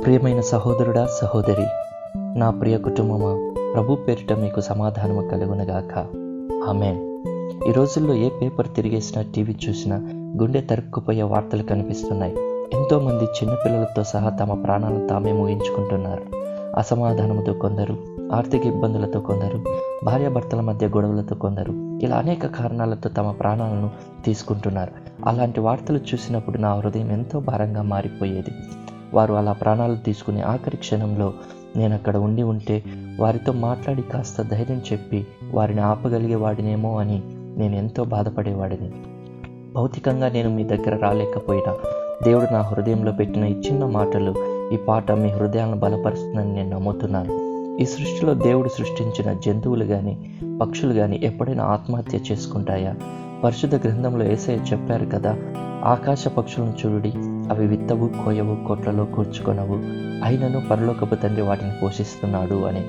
ప్రియమైన సహోదరుడా, సహోదరి, నా ప్రియ కుటుంబమా, ప్రభు పేరిట మీకు సమాధానము కలుగునగాక. ఆమేన్. ఈ రోజుల్లో ఏ పేపర్ తిరిగేసినా, టీవీ చూసినా గుండె తరుక్కుపోయే వార్తలు కనిపిస్తున్నాయి. ఎంతోమంది చిన్నపిల్లలతో సహా తమ ప్రాణాలను తామే ముగించుకుంటున్నారు. అసమాధానంతో కొందరు, ఆర్థిక ఇబ్బందులతో కొందరు, భార్యాభర్తల మధ్య గొడవలతో కొందరు, ఇలా అనేక కారణాలతో తమ ప్రాణాలను తీసుకుంటున్నారు. అలాంటి వార్తలు చూసినప్పుడు నా హృదయం ఎంతో భారంగా మారిపోయేది. వారు అలా ప్రాణాలు తీసుకునే ఆఖరి క్షణంలో నేను అక్కడ ఉంటే వారితో మాట్లాడి కాస్త ధైర్యం చెప్పి వారిని ఆపగలిగేవాడినేమో అని నేను ఎంతో బాధపడేవాడిని. భౌతికంగా నేను మీ దగ్గర రాలేకపోయినా దేవుడు నా హృదయంలో పెట్టిన ఈ చిన్న మాటలు, ఈ పాట మీ హృదయాలను బలపరుస్తుందని నేను నమ్ముతున్నాను. ఈ సృష్టిలో దేవుడు సృష్టించిన జంతువులు కానీ, పక్షులు కానీ ఎప్పుడైనా ఆత్మహత్య చేసుకుంటాయా? పరిశుద్ధ గ్రంథంలో యేసయ్య చెప్పారు కదా, ఆకాశ పక్షులను చూడుడి, అవి విత్తవు, కోయవు, కొట్లలో కూర్చుకొనవు, అయినను పరలోకపు తండ్రి వాటిని పోషిస్తున్నాడు అని.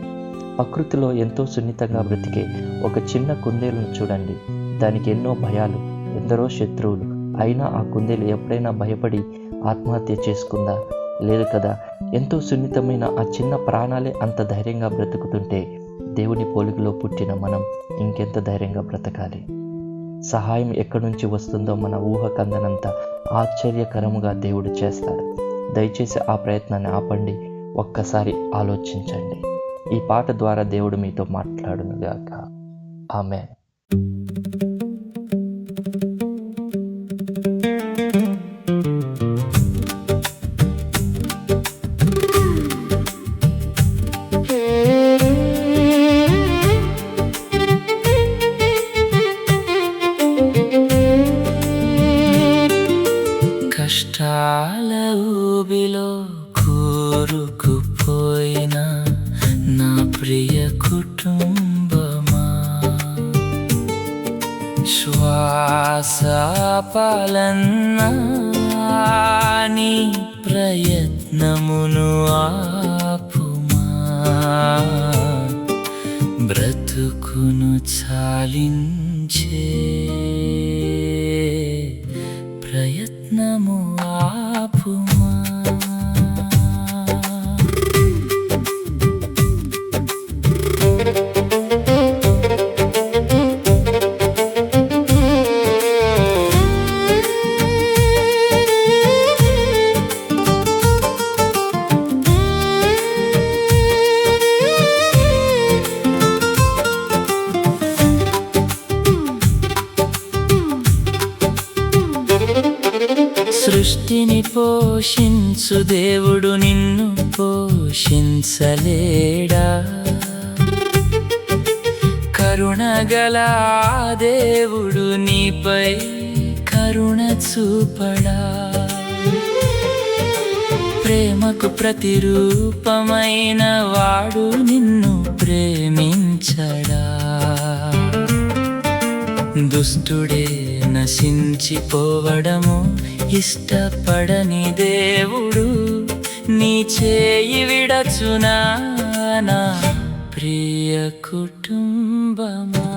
ప్రకృతిలో ఎంతో సున్నితంగా బ్రతికే ఒక చిన్న కుందేలును చూడండి. దానికి ఎన్నో భయాలు, ఎందరో శత్రువులు, అయినా ఆ కుందేలు ఎప్పుడైనా భయపడి ఆత్మహత్య చేసుకుందా? లేదు కదా. ఎంతో సున్నితమైన ఆ చిన్న ప్రాణాలే అంత ధైర్యంగా బ్రతుకుతుంటే దేవుని పోలికలో పుట్టిన మనం ఇంకెంత ధైర్యంగా బ్రతకాలి? సహాయం ఎక్కడి నుంచి వస్తుందో మన ఊహకందనంత ఆశ్చర్యకరముగా దేవుడు చేస్తాడు. దయచేసి ఆ ప్రయత్నాన్ని ఆపండి, ఒక్కసారి ఆలోచించండి. ఈ పాట ద్వారా దేవుడు మీతో మాట్లాడునుగాక. ఆమేన్. కష్టాల ఊబిలో కూరుకుపోయిన నా ప్రియ కుటుంబమా, శ్వాస పాలన్నా నీ ప్రయత్నమును ఆపుమా, బ్రతుకును చాలించే ప్రయత్నము ఆపుమా. సృష్టిని పోషించు దేవుడు నిన్ను పోషించలేడా? కరుణగల దేవుడు నీపై కరుణ చూపడా? ప్రేమకు ప్రతిరూపమైన వాడు నిన్ను ప్రేమించడా? దుష్టుడే నశించిపోవడము ఇష్టపడని దేవుడు నీ చేయి విడచునా? నా ప్రియ కుటుంబమా,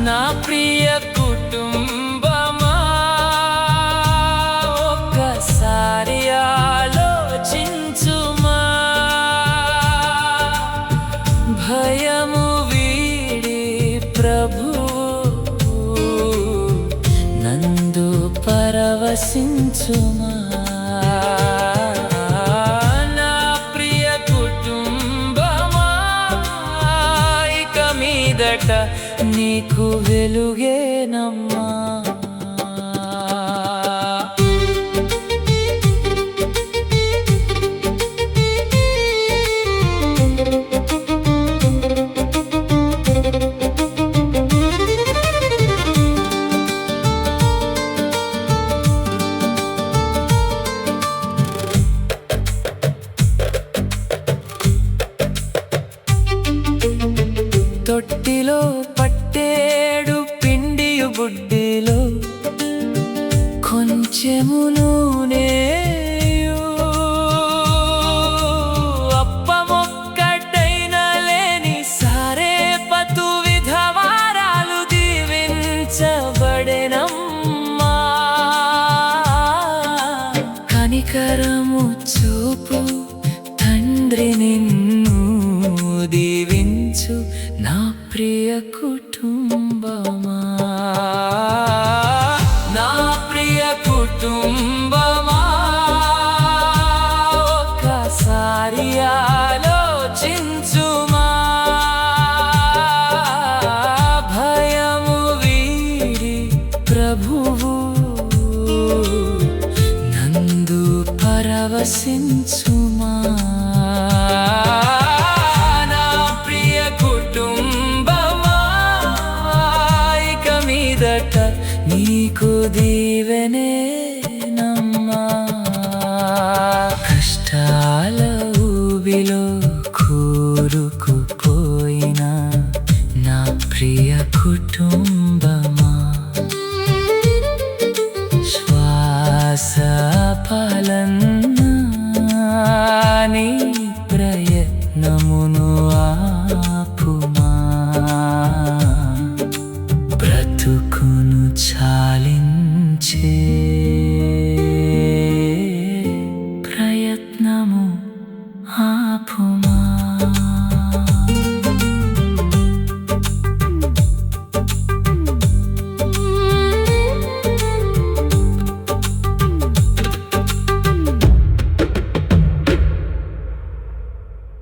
నా ప్రియ కుటుంబమా, ఒక్కసారి ఆలోచించుమా. భయము వీడి ప్రభువు నందు పరవశించుమా. నా ప్రియ కుటుంబమా, ఇక మీదట నీకు వెలుగేనమ్మా. తొట్టిలో పట్టేడు పిండియు గుడ్డ కనికరము చూపు తండ్రి, నిన్ను దీవించు నా ప్రియ కుటుంబమా. నా ప్రియ కుటుంబమా, ఒక్కసారి ఆలోచించుమా. భయము వీడి ప్రభువు నందు పరవశించుమా. నా ప్రియ కుటుంబమా, ఇక మీదట నీకు దీవెనేనమ్మా. కష్టాల ఊబిలో కూరుకుపోయిన నా ప్రియ కుటుంబమా, శ్వాస పాలన్నా నీ ప్రయత్నమును ఆపుమా. బ్రతుకును చాలించే ప్రయత్నము